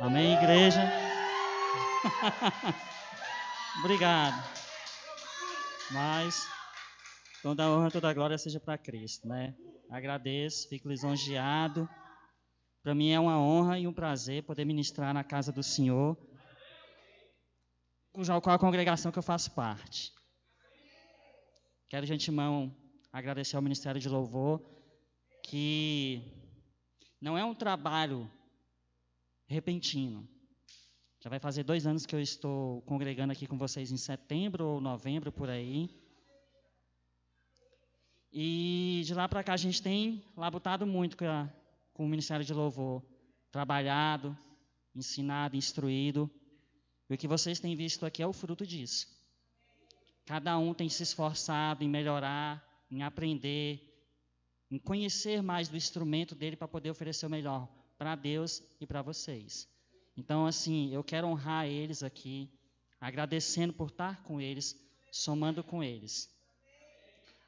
Amém, igreja? Obrigado. Mas toda a honra, toda a glória seja para Cristo, né? Agradeço, fico lisonjeado. Para mim é uma honra e um prazer poder ministrar na casa do Senhor, qual a congregação que eu faço parte. Quero de antemão agradecer ao Ministério de Louvor, que não é um trabalho repentino. Já vai fazer 2 anos que eu estou congregando aqui com vocês em setembro ou novembro, por aí. E de lá para cá a gente tem labutado muito com o Ministério de Louvor. Trabalhado, ensinado, instruído. E o que vocês têm visto aqui é o fruto disso. Cada um tem se esforçado em melhorar, em aprender, em conhecer mais do instrumento dele para poder oferecer o melhor para Deus e para vocês. Então, assim, eu quero honrar eles aqui, agradecendo por estar com eles, somando com eles.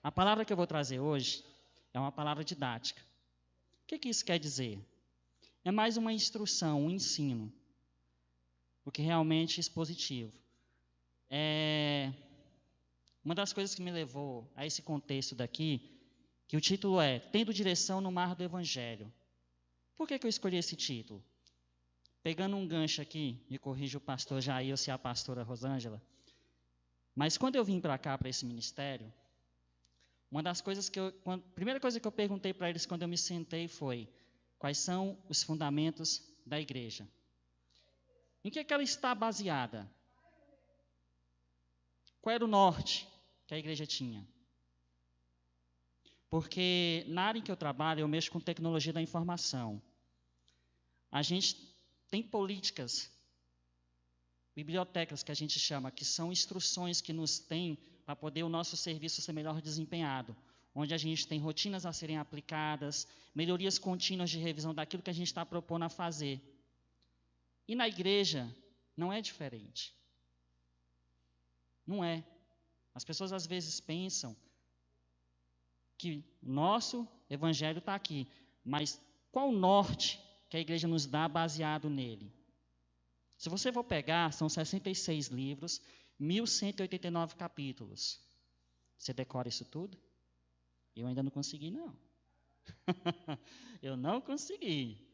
A palavra que eu vou trazer hoje é uma palavra didática. O que isso quer dizer? É mais uma instrução, um ensino, do que realmente expositivo. Uma das coisas que me levou a esse contexto daqui, que o título é Tendo Direção no Mar do Evangelho. Por que eu escolhi esse título? Pegando um gancho aqui, me corrija o pastor Jair ou se é a pastora Rosângela, mas quando eu vim para cá, para esse ministério, uma das coisas a primeira coisa que eu perguntei para eles quando eu me sentei foi: quais são os fundamentos da igreja? Em que ela está baseada? Qual era o norte que a igreja tinha? Porque na área em que eu trabalho, eu mexo com tecnologia da informação. A gente tem políticas, bibliotecas que a gente chama, que são instruções que nos têm para poder o nosso serviço ser melhor desempenhado, onde a gente tem rotinas a serem aplicadas, melhorias contínuas de revisão daquilo que a gente está propondo a fazer. E na igreja não é diferente. Não é. As pessoas às vezes pensam que o nosso evangelho está aqui, mas qual o norte que a igreja nos dá baseado nele? Se você for pegar, são 66 livros, 1.189 capítulos. Você decora isso tudo? Eu ainda não consegui, não. Eu não consegui.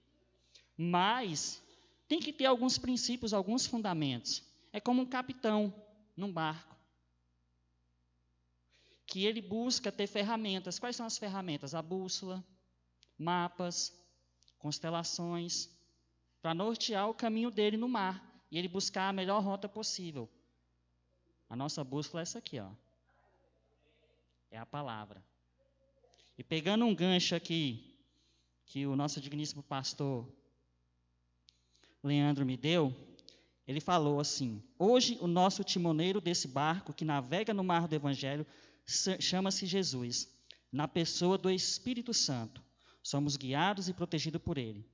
Mas tem que ter alguns princípios, alguns fundamentos. É como um capitão num barco, que ele busca ter ferramentas. Quais são as ferramentas? A bússola, mapas, constelações, para nortear o caminho dele no mar e ele buscar a melhor rota possível. A nossa bússola é essa aqui, ó. É a palavra. E pegando um gancho aqui, que o nosso digníssimo pastor Leandro me deu, ele falou assim: hoje o nosso timoneiro desse barco que navega no mar do Evangelho chama-se Jesus, na pessoa do Espírito Santo. Somos guiados e protegidos por ele.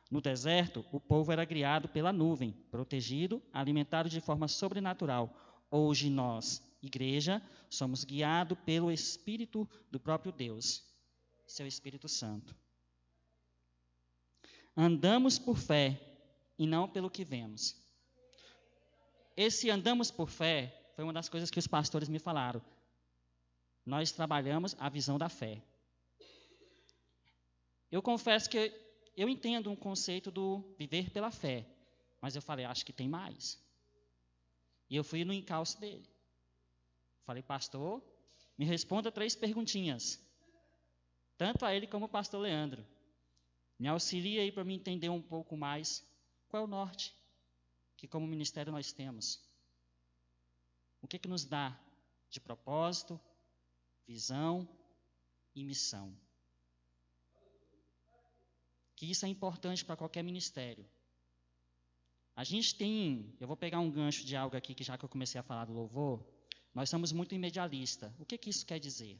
No deserto, o povo era guiado pela nuvem, protegido, alimentado de forma sobrenatural. Hoje nós, igreja, somos guiados pelo Espírito do próprio Deus, seu Espírito Santo. Andamos por fé e não pelo que vemos. Esse andamos por fé foi uma das coisas que os pastores me falaram. Nós trabalhamos a visão da fé. Eu confesso que eu entendo um conceito do viver pela fé, mas eu falei, acho que tem mais. E eu fui no encalço dele. Falei, pastor, me responda 3 perguntinhas. Tanto a ele como o pastor Leandro. Me auxilia aí para me entender um pouco mais qual é o norte que como ministério nós temos. O que nos dá de propósito, visão e missão. Que isso é importante para qualquer ministério. A gente tem, eu vou pegar um gancho de algo aqui, que já que eu comecei a falar do louvor, nós somos muito imedialistas. O que isso quer dizer?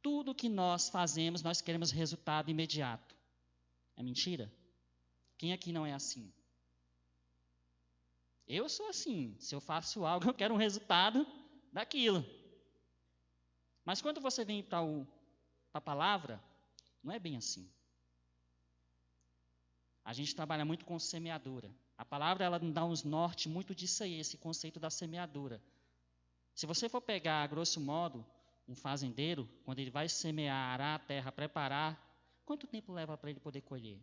Tudo que nós fazemos, nós queremos resultado imediato. É mentira? Quem aqui não é assim? Eu sou assim. Se eu faço algo, eu quero um resultado daquilo. Mas quando você vem para a palavra, não é bem assim. A gente trabalha muito com semeadura. A palavra ela dá uns norte muito disso aí, esse conceito da semeadura. Se você for pegar, a grosso modo, um fazendeiro, quando ele vai semear, arar a terra, preparar, quanto tempo leva para ele poder colher?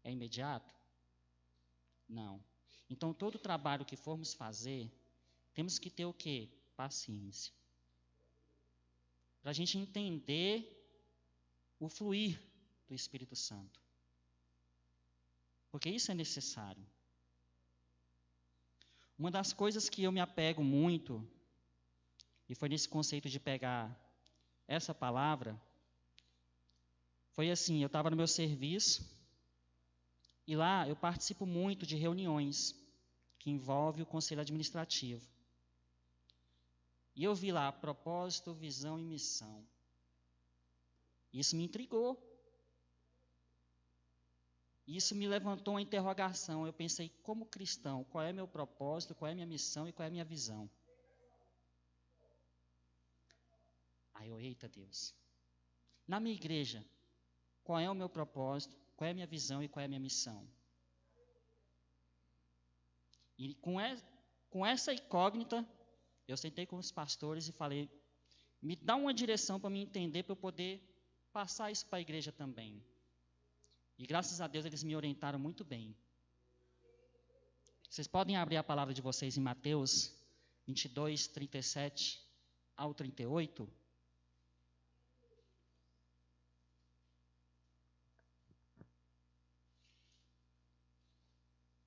É imediato? Não. Então, todo trabalho que formos fazer, temos que ter o quê? Paciência. Para a gente entender o fluir do Espírito Santo. Porque isso é necessário. Uma das coisas que eu me apego muito, e foi nesse conceito de pegar essa palavra, foi assim, eu estava no meu serviço, e lá eu participo muito de reuniões que envolvem o conselho administrativo. E eu vi lá propósito, visão e missão. Isso me intrigou. Isso me levantou uma interrogação. Eu pensei, como cristão, qual é meu propósito, qual é minha missão e qual é minha visão? Aí eu, eita Deus. Na minha igreja, qual é o meu propósito, qual é a minha visão e qual é a minha missão? E com essa incógnita, eu sentei com os pastores e falei, me dá uma direção para me entender, para eu poder passar isso para a igreja também. E graças a Deus eles me orientaram muito bem. Vocês podem abrir a palavra de vocês em Mateus 22, 37 ao 38.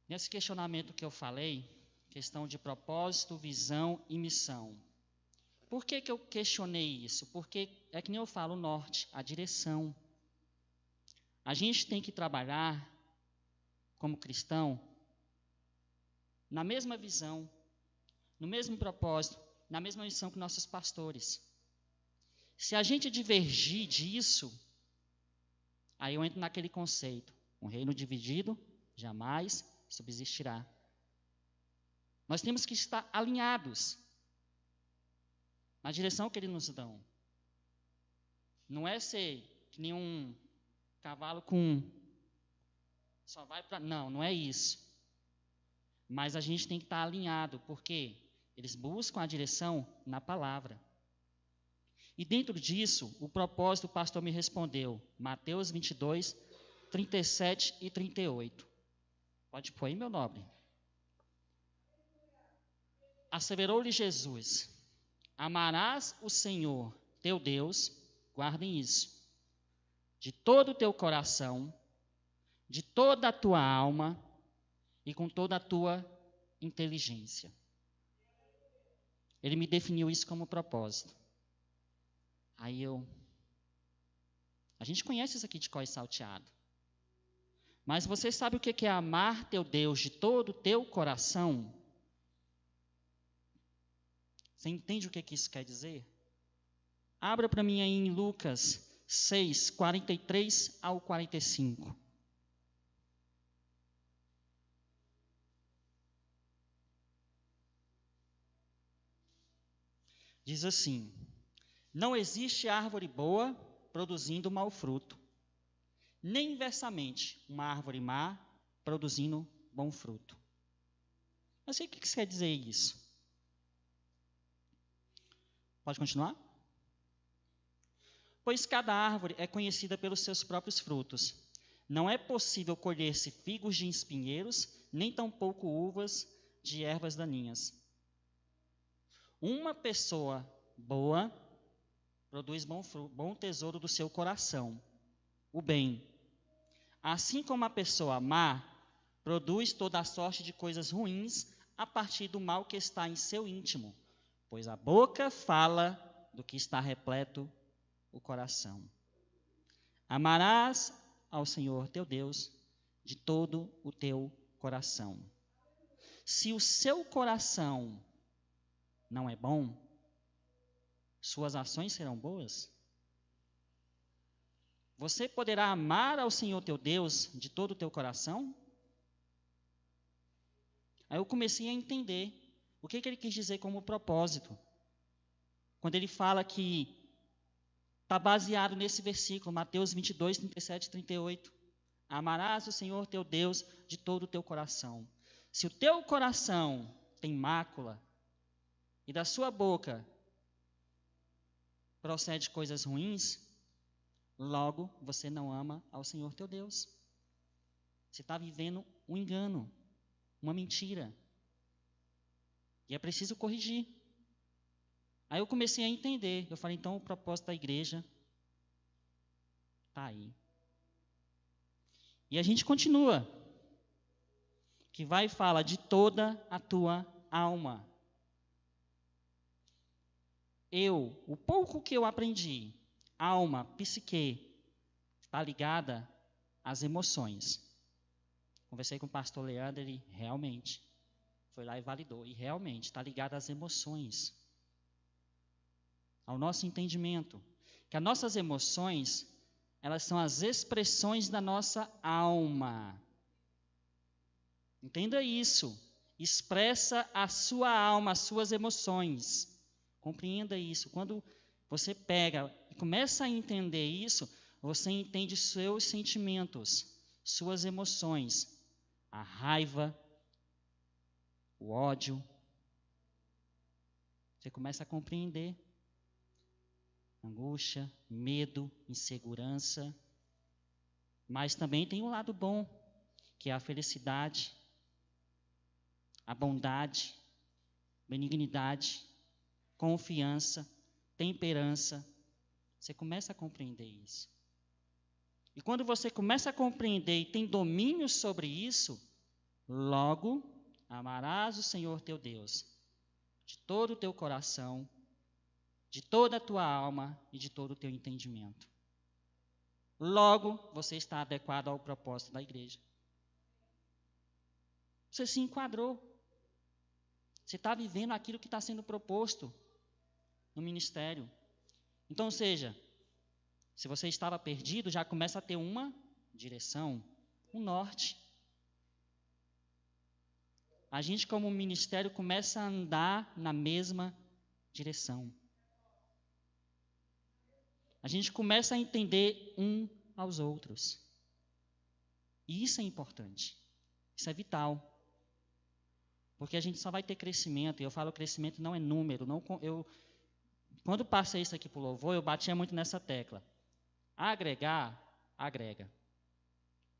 Nesse questionamento que eu falei, questão de propósito, visão e missão. Por que eu questionei isso? Porque é que nem eu falo, o norte, a direção. A gente tem que trabalhar, como cristão, na mesma visão, no mesmo propósito, na mesma missão que nossos pastores. Se a gente divergir disso, aí eu entro naquele conceito, um reino dividido jamais subsistirá. Nós temos que estar alinhados na direção que eles nos dão. Não é ser que nem um cavalo com... só vai para... Não é isso. Mas a gente tem que estar alinhado, porque eles buscam a direção na palavra. E dentro disso, o propósito, o pastor me respondeu, Mateus 22, 37 e 38. Pode pôr aí, meu nobre. Asseverou-lhe Jesus, amarás o Senhor, teu Deus, guardem isso, de todo o teu coração, de toda a tua alma e com toda a tua inteligência. Ele me definiu isso como propósito. Aí a gente conhece isso aqui de cós salteado. Mas você sabe o que é amar teu Deus de todo o teu coração? Você entende o que isso quer dizer? Abra para mim aí em Lucas 6, 43 ao 45. Diz assim, não existe árvore boa produzindo mau fruto, nem inversamente, uma árvore má produzindo bom fruto. Eu sei o que quer dizer isso. Pode continuar? Pois cada árvore é conhecida pelos seus próprios frutos. Não é possível colher-se figos de espinheiros, nem tampouco uvas de ervas daninhas. Uma pessoa boa produz bom tesouro do seu coração, o bem. Assim como a pessoa má produz toda a sorte de coisas ruins a partir do mal que está em seu íntimo, pois a boca fala do que está repleto o coração. Amarás ao Senhor teu Deus de todo o teu coração. Se o seu coração não é bom, suas ações serão boas? Você poderá amar ao Senhor teu Deus de todo o teu coração? Aí eu comecei a entender o que ele quis dizer como propósito. Quando ele fala que está baseado nesse versículo, Mateus 22, 37 e 38. Amarás o Senhor teu Deus de todo o teu coração. Se o teu coração tem mácula e da sua boca procede coisas ruins, logo você não ama ao Senhor teu Deus. Você está vivendo um engano, uma mentira. E é preciso corrigir. Aí eu comecei a entender. Eu falei, então o propósito da igreja está aí. E a gente continua. Que vai e fala de toda a tua alma. O pouco que eu aprendi, alma, psique, está ligada às emoções. Conversei com o pastor Leandro, ele realmente foi lá e validou. E realmente está ligado às emoções. Ao nosso entendimento. Que as nossas emoções, elas são as expressões da nossa alma. Entenda isso. Expressa a sua alma, as suas emoções. Compreenda isso. Quando você pega e começa a entender isso, você entende seus sentimentos, suas emoções, a raiva, o ódio. Você começa a compreender. Angústia, medo, insegurança. Mas também tem um lado bom, que é a felicidade, a bondade, benignidade, confiança, temperança. Você começa a compreender isso. E quando você começa a compreender e tem domínio sobre isso, logo amarás o Senhor teu Deus de todo o teu coração, de toda a tua alma e de todo o teu entendimento. Logo você está adequado ao propósito da igreja. Você se enquadrou. Você está vivendo aquilo que está sendo proposto no ministério. Então, ou seja, se você estava perdido, já começa a ter uma direção, um norte. A gente, como ministério, começa a andar na mesma direção. A gente começa a entender um aos outros. E isso é importante. Isso é vital. Porque a gente só vai ter crescimento. E eu falo crescimento não é número. Quando passei isso aqui para o louvor, eu batia muito nessa tecla. Agregar, agrega.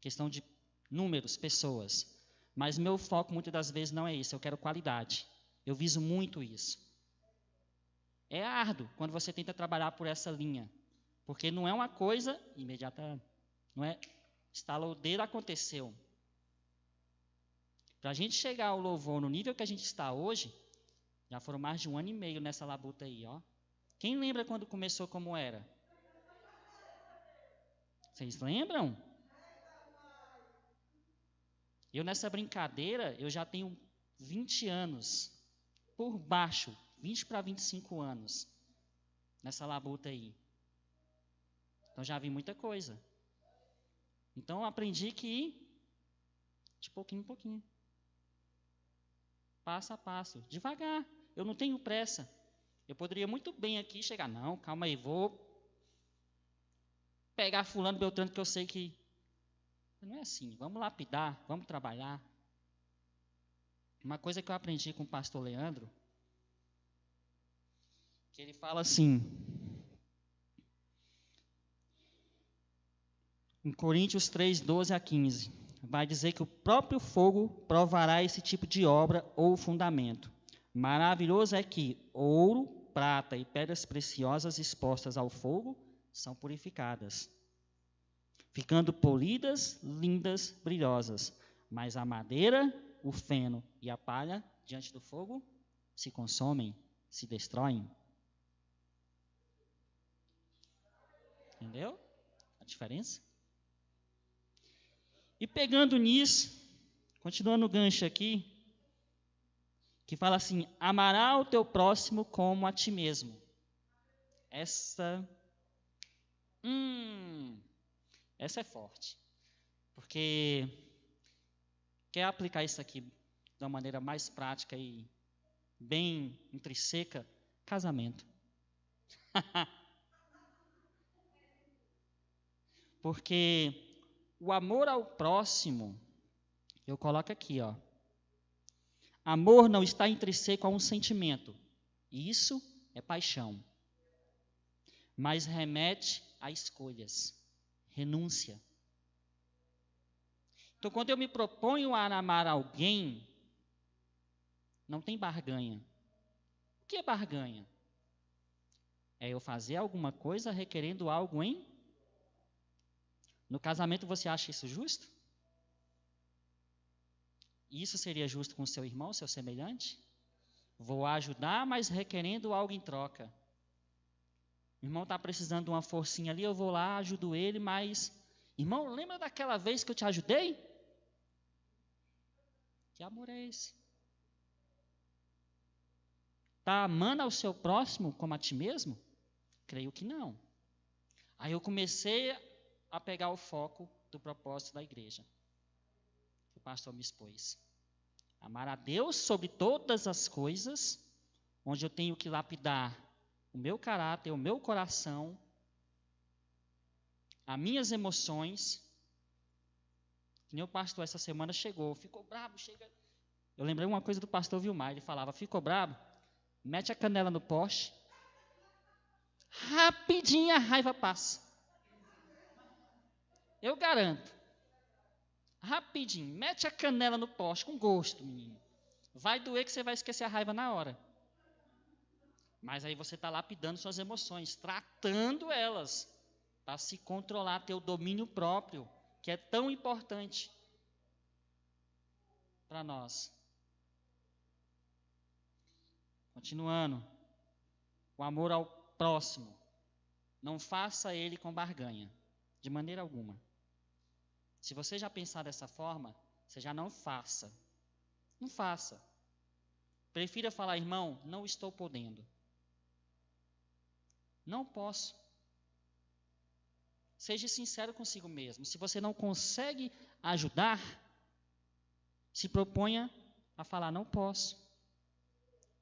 Questão de números, pessoas. Mas meu foco muitas das vezes não é isso. Eu quero qualidade. Eu viso muito isso. É árduo quando você tenta trabalhar por essa linha. Porque não é uma coisa imediata. Não é estalou o dedo, aconteceu. Para a gente chegar ao louvor no nível que a gente está hoje, já foram mais de 1 ano e meio nessa labuta aí, ó. Quem lembra quando começou como era? Vocês lembram? Eu nessa brincadeira, eu já tenho 20 anos. Por baixo, 20 para 25 anos. Nessa labuta aí. Então já vi muita coisa. Então eu aprendi que ir de pouquinho em pouquinho. Passo a passo, devagar. Eu não tenho pressa. Eu poderia muito bem aqui chegar, não, calma aí, vou pegar fulano, beltrano, que eu sei que... Não é assim, vamos lapidar, vamos trabalhar. Uma coisa que eu aprendi com o pastor Leandro, que ele fala assim, em Coríntios 3, 12 a 15, vai dizer que o próprio fogo provará esse tipo de obra ou fundamento. Maravilhoso é que ouro, prata e pedras preciosas expostas ao fogo são purificadas, ficando polidas, lindas, brilhosas. Mas a madeira, o feno e a palha, diante do fogo, se consomem, se destroem. Entendeu a diferença? E pegando nisso, continuando o gancho aqui, que fala assim, amará o teu próximo como a ti mesmo. Essa é forte. Porque quer aplicar isso aqui de uma maneira mais prática e bem intrínseca, casamento. Porque O amor ao próximo, eu coloco aqui, ó. Amor não está intrínseco a um sentimento. Isso é paixão. Mas remete a escolhas, renúncia. Então, quando eu me proponho a amar alguém, não tem barganha. O que é barganha? É eu fazer alguma coisa requerendo algo em... No casamento, você acha isso justo? Isso seria justo com o seu irmão, seu semelhante? Vou ajudar, mas requerendo algo em troca. O irmão está precisando de uma forcinha ali, eu vou lá, ajudo ele, mas... Irmão, lembra daquela vez que eu te ajudei? Que amor é esse? Está amando ao seu próximo como a ti mesmo? Creio que não. Aí eu comecei a pegar o foco do propósito da igreja. O pastor me expôs. Amar a Deus sobre todas as coisas, onde eu tenho que lapidar o meu caráter, o meu coração, as minhas emoções. Que nem o pastor essa semana chegou, ficou bravo, chega. Eu lembrei uma coisa do pastor Vilmar, ele falava, ficou bravo, mete a canela no poste, rapidinho a raiva passa. Eu garanto. Rapidinho, mete a canela no poste, com gosto, menino. Vai doer que você vai esquecer a raiva na hora. Mas aí você está lapidando suas emoções, tratando elas, para se controlar, ter o domínio próprio, que é tão importante para nós. Continuando. O amor ao próximo. Não faça ele com barganha, de maneira alguma. Se você já pensar dessa forma, você já não faça. Não faça. Prefira falar, irmão, não estou podendo. Não posso. Seja sincero consigo mesmo. Se você não consegue ajudar, se proponha a falar, não posso.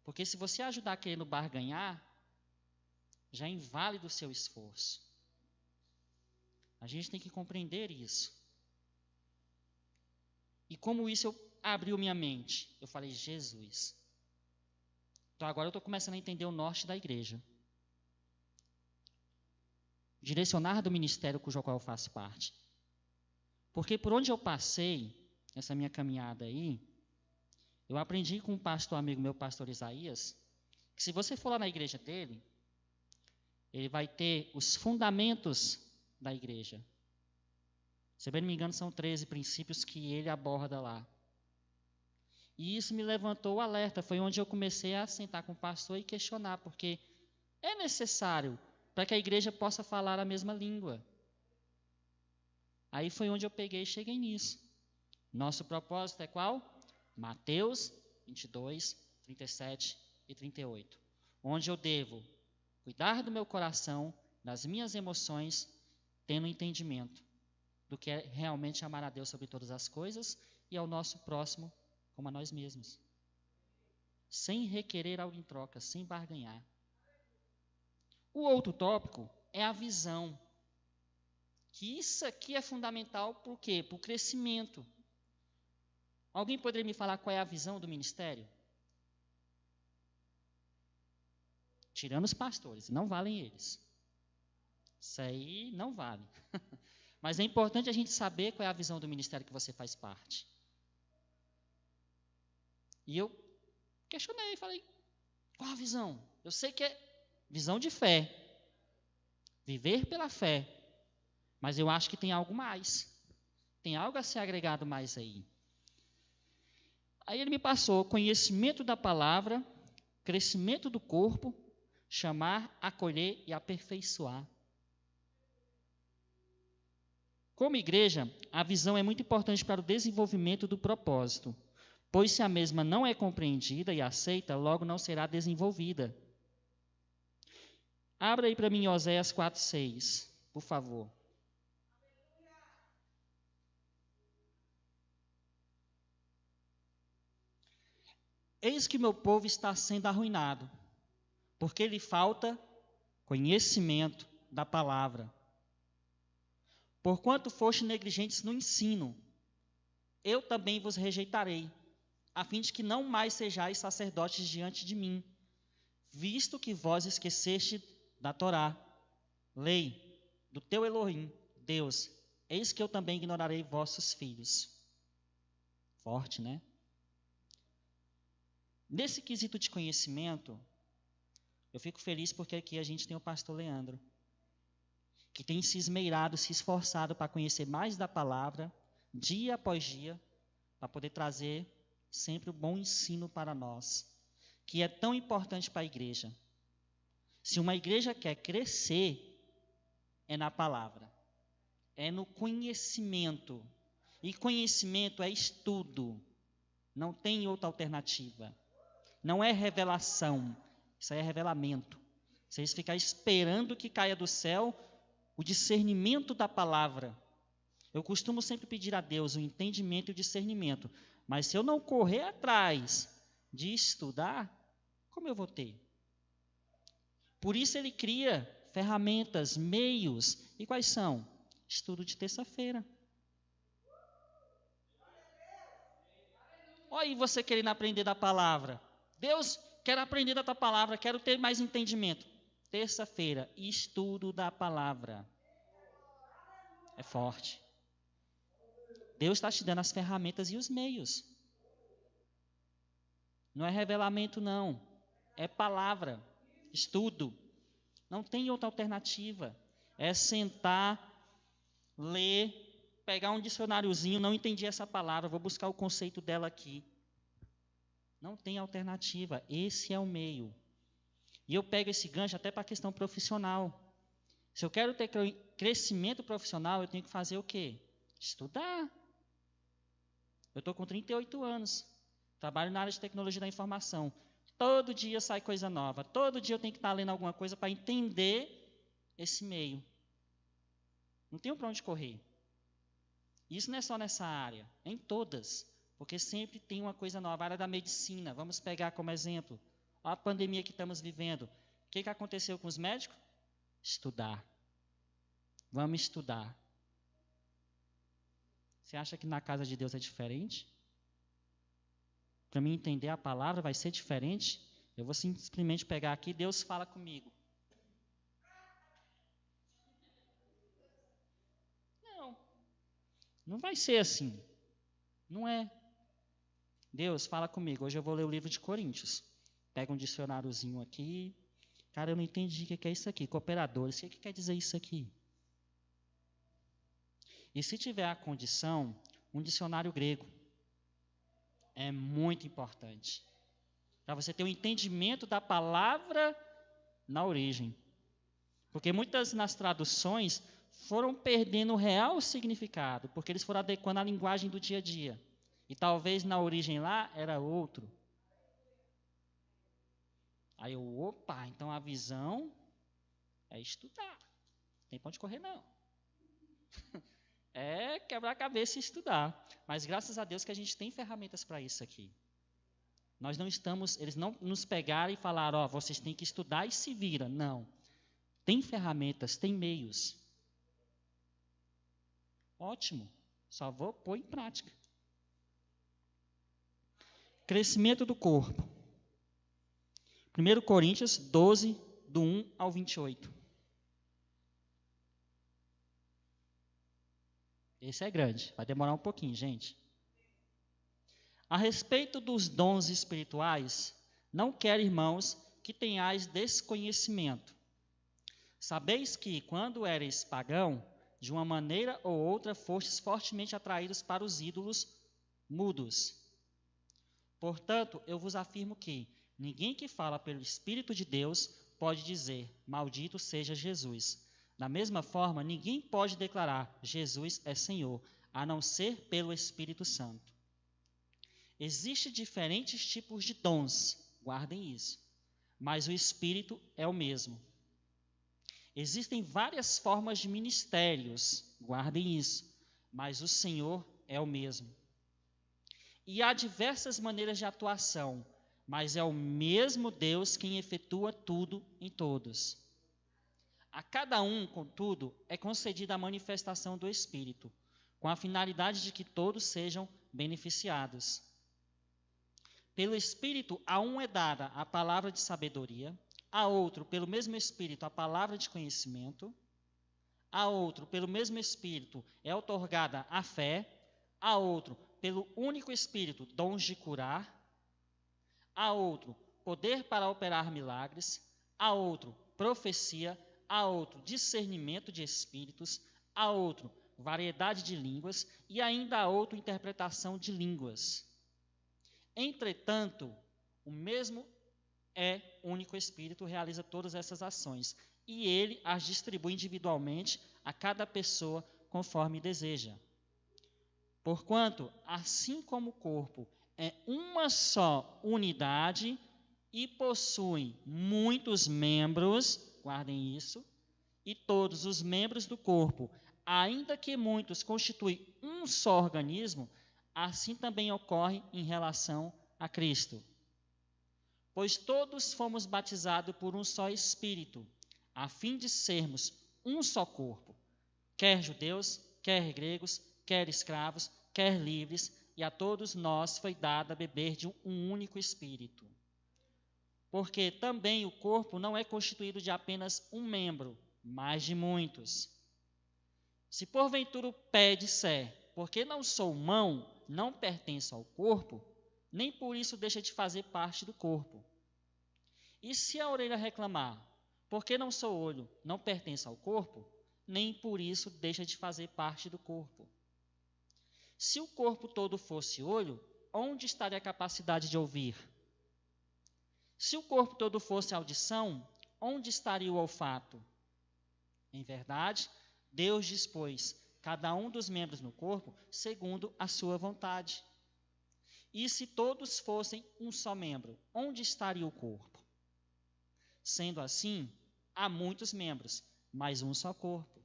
Porque se você ajudar querendo barganhar, já é inválido o seu esforço. A gente tem que compreender isso. E como isso abriu minha mente, eu falei, Jesus. Então agora eu estou começando a entender o norte da igreja. Direcionar do ministério cujo qual eu faço parte. Porque por onde eu passei, essa minha caminhada aí, eu aprendi com um pastor amigo meu, pastor Isaías, que se você for lá na igreja dele, ele vai ter os fundamentos da igreja. Se bem não me engano, são 13 princípios que ele aborda lá. E isso me levantou o alerta, foi onde eu comecei a sentar com o pastor e questionar, porque é necessário para que a igreja possa falar a mesma língua. Aí foi onde eu peguei e cheguei nisso. Nosso propósito é qual? Mateus 22, 37 e 38. Onde eu devo cuidar do meu coração, das minhas emoções, tendo entendimento do que é realmente amar a Deus sobre todas as coisas e ao nosso próximo como a nós mesmos. Sem requerer algo em troca, sem barganhar. O outro tópico é a visão. Que isso aqui é fundamental por quê? Para o crescimento. Alguém poderia me falar qual é a visão do ministério? Tirando os pastores, não valem eles. Isso aí não vale. Mas é importante a gente saber qual é a visão do ministério que você faz parte. E eu questionei, falei, qual a visão? Eu sei que é visão de fé. Viver pela fé. Mas eu acho que tem algo mais. Tem algo a ser agregado mais aí. Aí ele me passou conhecimento da palavra, crescimento do corpo, chamar, acolher e aperfeiçoar. Como igreja, a visão é muito importante para o desenvolvimento do propósito, pois se a mesma não é compreendida e aceita, logo não será desenvolvida. Abra aí para mim Oséias 4:6, por favor. Eis que meu povo está sendo arruinado, porque lhe falta conhecimento da palavra. Porquanto foste negligentes no ensino, eu também vos rejeitarei, a fim de que não mais sejais sacerdotes diante de mim, visto que vós esqueceste da Torá, lei do teu Elohim, Deus, eis que eu também ignorarei vossos filhos. Forte, né? Nesse quesito de conhecimento, eu fico feliz porque aqui a gente tem o pastor Leandro, que tem se esmeirado, se esforçado para conhecer mais da palavra, dia após dia, para poder trazer sempre o bom ensino para nós, que é tão importante para a igreja. Se uma igreja quer crescer, é na palavra, é no conhecimento. E conhecimento é estudo, não tem outra alternativa. Não é revelação, isso aí é revelamento. Vocês ficam esperando que caia do céu o discernimento da palavra. Eu costumo sempre pedir a Deus o entendimento e o discernimento, mas se eu não correr atrás de estudar, como eu vou ter? Por isso ele cria ferramentas, meios. E quais são? Estudo de terça-feira. Olha aí você querendo aprender da palavra. Deus, quero aprender da tua palavra, quero ter mais entendimento. Terça-feira, estudo da palavra. É forte. Deus está te dando as ferramentas e os meios. Não é revelamento, não. É palavra, estudo. Não tem outra alternativa. É sentar, ler, pegar um dicionáriozinho, não entendi essa palavra, vou buscar o conceito dela aqui. Não tem alternativa. Esse é o meio. E eu pego esse gancho até para a questão profissional. Se eu quero ter crescimento profissional, eu tenho que fazer o quê? Estudar. Eu estou com 38 anos. Trabalho na área de tecnologia da informação. Todo dia sai coisa nova. Todo dia eu tenho que estar lendo alguma coisa para entender esse meio. Não tenho para onde correr. Isso não é só nessa área, é em todas. Porque sempre tem uma coisa nova. A área da medicina, vamos pegar como exemplo. A pandemia que estamos vivendo. O que aconteceu com os médicos? Estudar. Vamos estudar. Você acha que na casa de Deus é diferente? Para mim entender a palavra vai ser diferente? Eu vou simplesmente pegar aqui, Deus fala comigo. Não vai ser assim. Não é. Deus fala comigo. Hoje eu vou ler o livro de Coríntios. Pega um dicionáriozinho aqui. Cara, eu não entendi o que é isso aqui. Cooperadores, o que quer dizer isso aqui? E se tiver a condição, um dicionário grego. É muito importante. Para você ter um entendimento da palavra na origem. Porque muitas nas traduções foram perdendo o real significado, porque eles foram adequando a linguagem do dia a dia. E talvez na origem lá era outro. Aí eu, opa, então a visão é estudar. Não tem pra onde correr, não. É quebrar a cabeça e estudar. Mas graças a Deus que a gente tem ferramentas para isso aqui. Nós não estamos, eles não nos pegaram e falaram, ó, vocês têm que estudar e se vira. Não. Tem ferramentas, tem meios. Ótimo. Só vou pôr em prática. Crescimento do corpo. 1 Coríntios 12, do 1 ao 28. Esse é grande, vai demorar um pouquinho, gente. A respeito dos dons espirituais, não quero, irmãos, que tenhais desconhecimento. Sabeis que, quando eres pagão, de uma maneira ou outra fostes fortemente atraídos para os ídolos mudos. Portanto, eu vos afirmo que ninguém que fala pelo Espírito de Deus pode dizer, maldito seja Jesus. Da mesma forma, ninguém pode declarar, Jesus é Senhor, a não ser pelo Espírito Santo. Existem diferentes tipos de dons, guardem isso, mas o Espírito é o mesmo. Existem várias formas de ministérios, guardem isso, mas o Senhor é o mesmo. E há diversas maneiras de atuação, mas é o mesmo Deus quem efetua tudo em todos. A cada um, contudo, é concedida a manifestação do Espírito, com a finalidade de que todos sejam beneficiados. Pelo Espírito, a um é dada a palavra de sabedoria, a outro, pelo mesmo Espírito, a palavra de conhecimento, a outro, pelo mesmo Espírito, é outorgada a fé, a outro, pelo único Espírito, dons de curar, a outro, poder para operar milagres, a outro, profecia, a outro, discernimento de espíritos, a outro, variedade de línguas e ainda a outro, interpretação de línguas. Entretanto, o mesmo único Espírito realiza todas essas ações e ele as distribui individualmente a cada pessoa conforme deseja. Porquanto, assim como o corpo é uma só unidade e possui muitos membros, guardem isso, e todos os membros do corpo, ainda que muitos constituem um só organismo, assim também ocorre em relação a Cristo. Pois todos fomos batizados por um só Espírito, a fim de sermos um só corpo, quer judeus, quer gregos, quer escravos, quer livres, e a todos nós foi dado a beber de um único Espírito. Porque também o corpo não é constituído de apenas um membro, mas de muitos. Se porventura o pé disser, porque não sou mão, não pertenço ao corpo, nem por isso deixa de fazer parte do corpo. E se a orelha reclamar, porque não sou olho, não pertenço ao corpo, nem por isso deixa de fazer parte do corpo. Se o corpo todo fosse olho, onde estaria a capacidade de ouvir? Se o corpo todo fosse audição, onde estaria o olfato? Em verdade, Deus dispôs cada um dos membros no corpo segundo a sua vontade. E se todos fossem um só membro, onde estaria o corpo? Sendo assim, há muitos membros, mas um só corpo.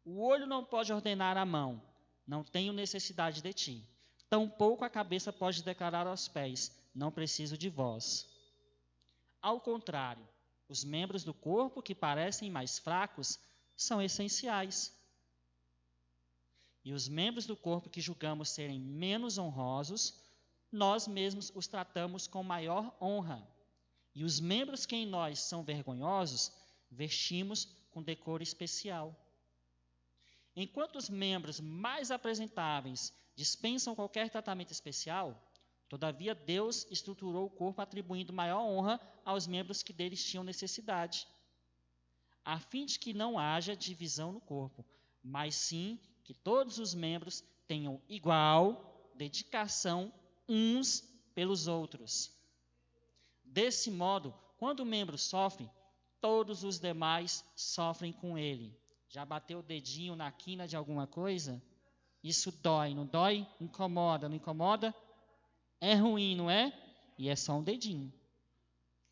O olho não pode ordenar à mão, não tenho necessidade de ti. Tampouco a cabeça pode declarar aos pés, não preciso de vós. Ao contrário, os membros do corpo que parecem mais fracos são essenciais. E os membros do corpo que julgamos serem menos honrosos, nós mesmos os tratamos com maior honra. E os membros que em nós são vergonhosos, vestimos com decoro especial. Enquanto os membros mais apresentáveis dispensam qualquer tratamento especial, todavia Deus estruturou o corpo atribuindo maior honra aos membros que deles tinham necessidade, a fim de que não haja divisão no corpo, mas sim que todos os membros tenham igual dedicação uns pelos outros. Desse modo, quando o membro sofre, todos os demais sofrem com ele. Já bateu o dedinho na quina de alguma coisa? Isso dói, não dói? Incomoda, não incomoda? É ruim, não é? E é só um dedinho.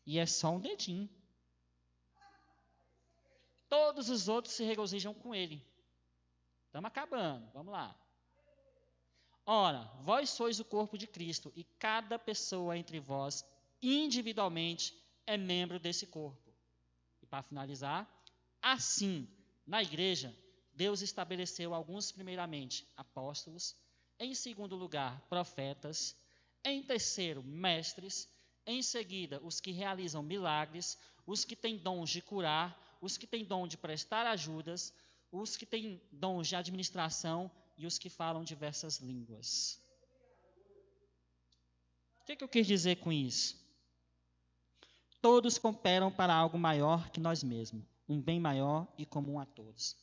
E é só um dedinho. Todos os outros se regozijam com ele. Estamos acabando, vamos lá. Ora, vós sois o corpo de Cristo, e cada pessoa entre vós, individualmente, é membro desse corpo. E para finalizar, assim, na igreja, Deus estabeleceu alguns primeiramente apóstolos, em segundo lugar profetas, em terceiro mestres, em seguida os que realizam milagres, os que têm dons de curar, os que têm dom de prestar ajudas, os que têm dons de administração e os que falam diversas línguas. O que eu quis dizer com isso? Todos cooperam para algo maior que nós mesmos, um bem maior e comum a todos.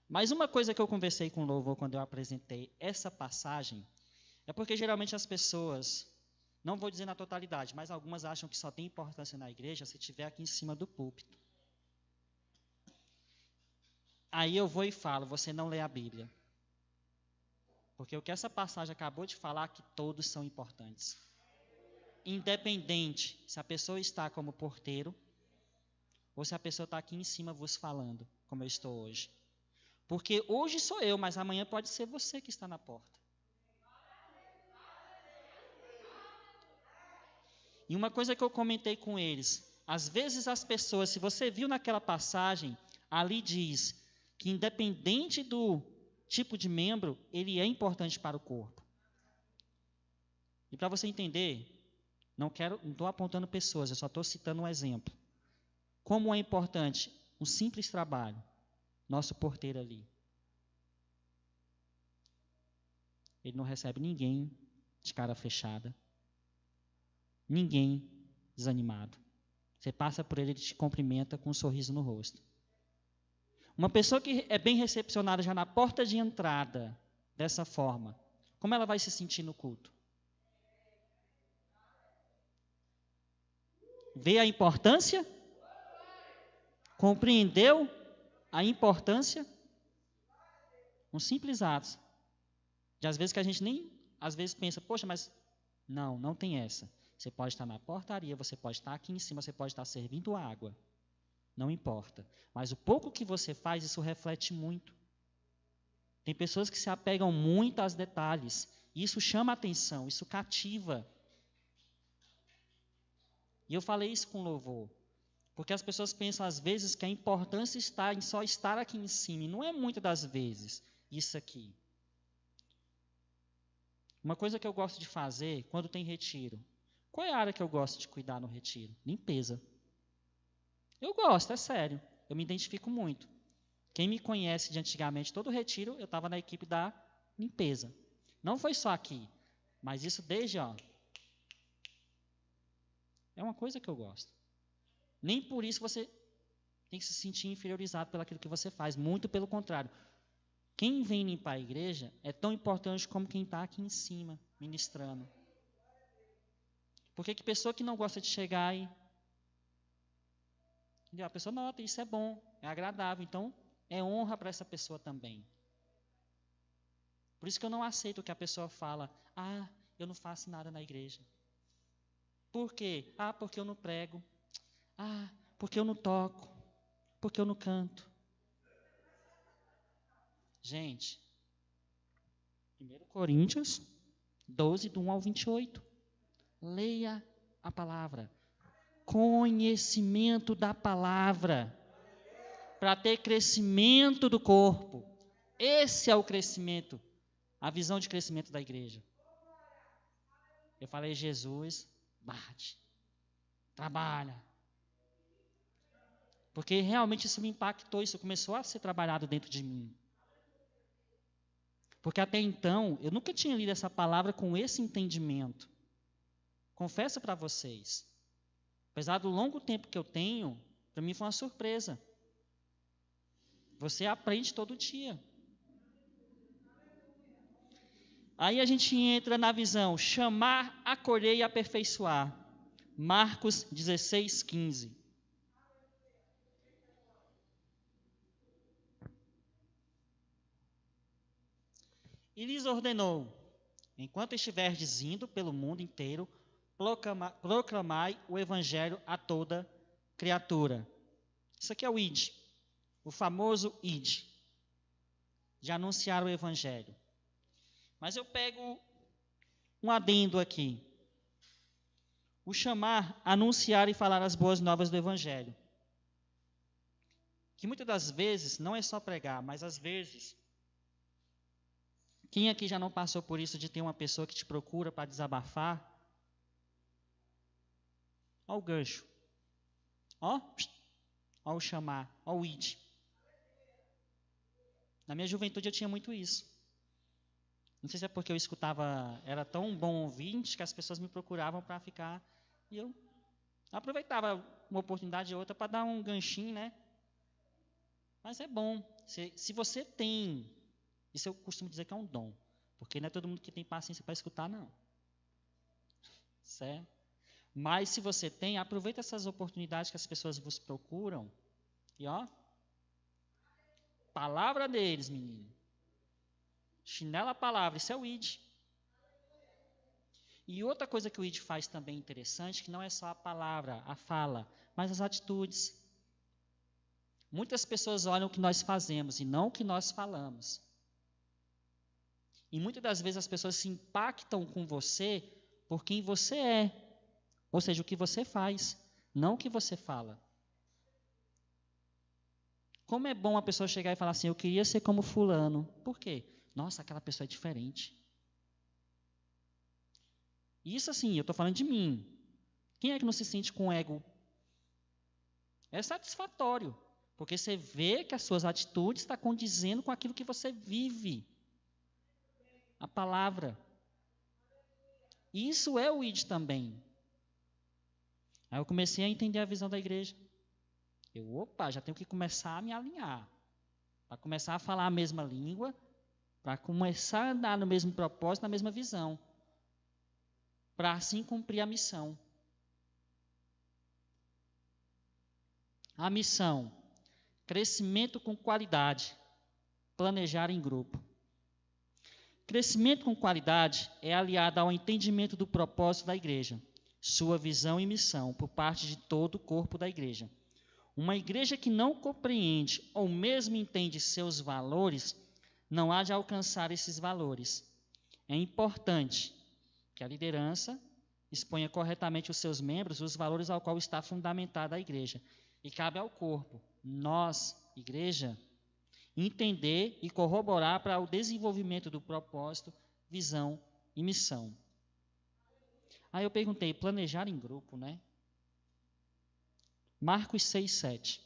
Mas uma coisa que eu conversei com o Louvor quando eu apresentei essa passagem, é porque geralmente as pessoas, não vou dizer na totalidade, mas algumas acham que só tem importância na igreja se estiver aqui em cima do púlpito. Aí eu vou e falo, você não lê a Bíblia. Porque o que essa passagem acabou de falar é que todos são importantes. Independente se a pessoa está como porteiro, ou se a pessoa está aqui em cima vos falando, como eu estou hoje. Porque hoje sou eu, mas amanhã pode ser você que está na porta. E uma coisa que eu comentei com eles, às vezes as pessoas, se você viu naquela passagem, Ali diz que, independente do tipo de membro, ele é importante para o corpo. E para você entender, não estou apontando pessoas, eu só estou citando um exemplo. Como é importante um simples trabalho, nosso porteiro ali. Ele não recebe ninguém de cara fechada, ninguém desanimado. Você passa por ele, ele te cumprimenta com um sorriso no rosto. Uma pessoa que é bem recepcionada já na porta de entrada, dessa forma, como ela vai se sentir no culto? Vê a importância? Compreendeu a importância? Um simples ato. De às vezes que a gente nem, às vezes pensa, poxa, mas não tem essa. Você pode estar na portaria, você pode estar aqui em cima, você pode estar servindo água. Não importa. Mas o pouco que você faz, isso reflete muito. Tem pessoas que se apegam muito aos detalhes. E isso chama a atenção, isso cativa. E eu falei isso com louvor. Porque as pessoas pensam às vezes que a importância está em só estar aqui em cima. E não é muitas das vezes isso aqui. Uma coisa que eu gosto de fazer quando tem retiro. Qual é a área que eu gosto de cuidar no retiro? Limpeza. Eu gosto, é sério. Eu me identifico muito. Quem me conhece de antigamente, todo retiro, eu estava na equipe da limpeza. Não foi só aqui, mas isso desde, é uma coisa que eu gosto. Nem por isso você tem que se sentir inferiorizado pelo aquilo que você faz. Muito pelo contrário. Quem vem limpar a igreja é tão importante como quem está aqui em cima, ministrando. Porque que pessoa que não gosta de chegar e... A pessoa nota, isso é bom, é agradável. Então, é honra para essa pessoa também. Por isso que eu não aceito que a pessoa fala, eu não faço nada na igreja. Por quê? Porque eu não prego. Porque eu não toco. Porque eu não canto. Gente, 1 Coríntios 12, do 1 ao 28. Leia a palavra. Conhecimento da palavra. Para ter crescimento do corpo. Esse é o crescimento. A visão de crescimento da igreja. Eu falei, Jesus, bate. Trabalha. Porque realmente isso me impactou. Isso começou a ser trabalhado dentro de mim. Porque até então, eu nunca tinha lido essa palavra com esse entendimento. Confesso para vocês. Apesar do longo tempo que eu tenho, para mim foi uma surpresa. Você aprende todo dia. Aí a gente entra na visão, chamar, acolher e aperfeiçoar. Marcos 16, 15. E lhes ordenou, enquanto estiverdes indo pelo mundo inteiro, proclamai o evangelho a toda criatura. Isso aqui é o ID, o famoso ID, de anunciar o evangelho. Mas eu pego um adendo aqui. O chamar, anunciar e falar as boas novas do evangelho. Que muitas das vezes não é só pregar, mas às vezes... Quem aqui já não passou por isso de ter uma pessoa que te procura para desabafar? Olha o gancho. Olha o chamar. Olha o id. Na minha juventude eu tinha muito isso. Não sei se é porque eu escutava, era tão bom ouvinte que as pessoas me procuravam para ficar. E eu aproveitava uma oportunidade ou outra para dar um ganchinho, né? Mas é bom. Se você tem... Isso eu costumo dizer que é um dom. Porque não é todo mundo que tem paciência para escutar, não. Certo? Mas se você tem, aproveita essas oportunidades que as pessoas vos procuram. E palavra deles, menino. Chinela a palavra, isso é o ID. E outra coisa que o ID faz também interessante, que não é só a palavra, a fala, mas as atitudes. Muitas pessoas olham o que nós fazemos e não o que nós falamos. E muitas das vezes as pessoas se impactam com você por quem você é. Ou seja, o que você faz, não o que você fala. Como é bom a pessoa chegar e falar assim, eu queria ser como fulano. Por quê? Nossa, aquela pessoa é diferente. Isso assim, eu estou falando de mim. Quem é que não se sente com ego? É satisfatório, porque você vê que as suas atitudes estão condizendo com aquilo que você vive. A palavra. Isso é o ID também. Aí eu comecei a entender a visão da igreja. Já tenho que começar a me alinhar. Para começar a falar a mesma língua, para começar a andar no mesmo propósito, na mesma visão. Para assim cumprir a missão. A missão, crescimento com qualidade, planejar em grupo. Crescimento com qualidade é aliado ao entendimento do propósito da igreja, sua visão e missão por parte de todo o corpo da igreja. Uma igreja que não compreende ou mesmo entende seus valores, não há de alcançar esses valores. É importante que a liderança exponha corretamente os seus membros os valores ao qual está fundamentada a igreja. E cabe ao corpo, nós, igreja, entender e corroborar para o desenvolvimento do propósito, visão e missão. Aí eu perguntei, planejar em grupo, né? Marcos 6:7,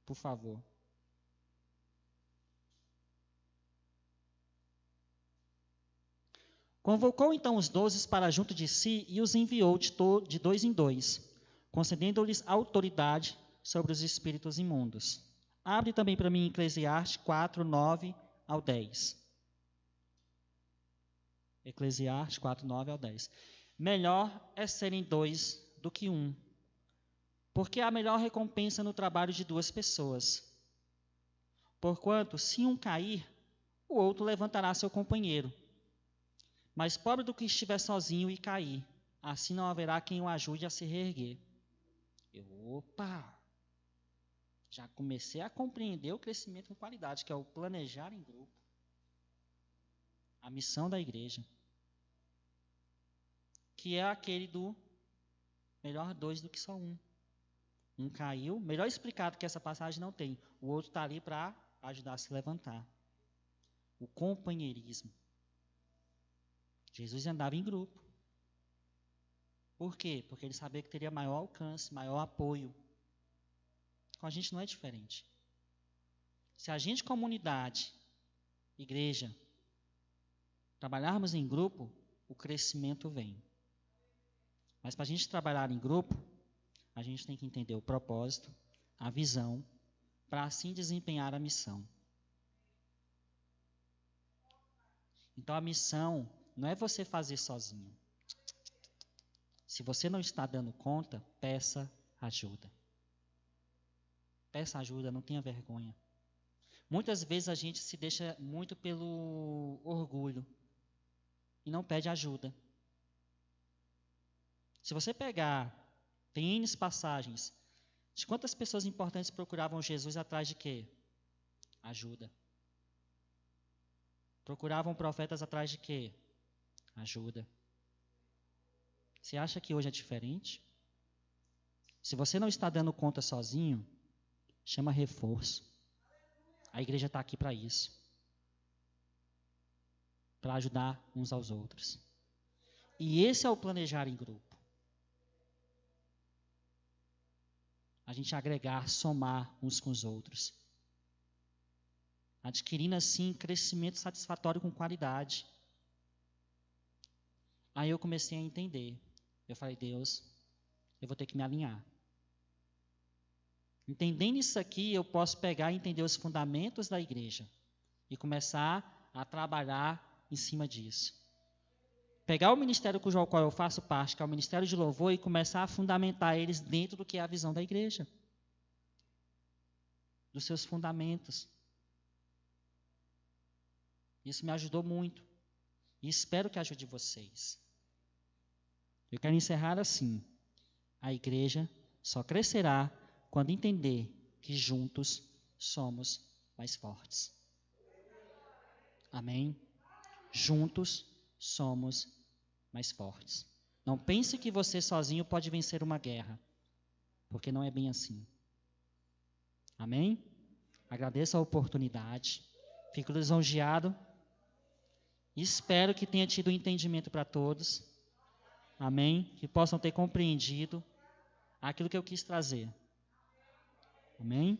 por favor. Convocou então os 12 para junto de si e os enviou de dois em dois, concedendo-lhes autoridade sobre os espíritos imundos. Abre também para mim Eclesiastes 4:9 ao 10. Eclesiastes 4:9 ao 10. Melhor é serem dois do que um, porque há melhor recompensa no trabalho de duas pessoas. Porquanto, se um cair, o outro levantará seu companheiro. Mas pobre do que estiver sozinho e cair, assim não haverá quem o ajude a se reerguer. Já comecei a compreender o crescimento com qualidade, que é o planejar em grupo. A missão da igreja. Que é aquele do melhor dois do que só um. Um caiu, melhor explicado que essa passagem não tem. O outro está ali para ajudar a se levantar. O companheirismo. Jesus andava em grupo. Por quê? Porque ele sabia que teria maior alcance, maior apoio. Com a gente não é diferente. Se a gente, comunidade, igreja, trabalharmos em grupo, o crescimento vem. Mas para a gente trabalhar em grupo, a gente tem que entender o propósito, a visão, para assim desempenhar a missão. Então a missão não é você fazer sozinho. Se você não está dando conta, peça ajuda. Peça ajuda, não tenha vergonha. Muitas vezes a gente se deixa muito pelo orgulho e não pede ajuda. Se você pegar, tem N passagens, de quantas pessoas importantes procuravam Jesus atrás de quê? Ajuda. Procuravam profetas atrás de quê? Ajuda. Você acha que hoje é diferente? Se você não está dando conta sozinho, chama reforço. A igreja está aqui para isso. Para ajudar uns aos outros. E esse é o planejar em grupo. A gente agregar, somar uns com os outros. Adquirindo assim crescimento satisfatório com qualidade. Aí eu comecei a entender. Eu falei, Deus, eu vou ter que me alinhar. Entendendo isso aqui, eu posso pegar e entender os fundamentos da igreja e começar a trabalhar em cima disso. Pegar o ministério cujo qual eu faço parte, que é o Ministério de Louvor, e começar a fundamentar eles dentro do que é a visão da igreja. Dos seus fundamentos. Isso me ajudou muito. E espero que ajude vocês. Eu quero encerrar assim. A igreja só crescerá quando entender que juntos somos mais fortes. Amém? Juntos somos mais fortes. Não pense que você sozinho pode vencer uma guerra, porque não é bem assim. Amém? Agradeço a oportunidade. Fico lisonjeado. Espero que tenha tido um entendimento para todos. Amém? Que possam ter compreendido aquilo que eu quis trazer. Amém?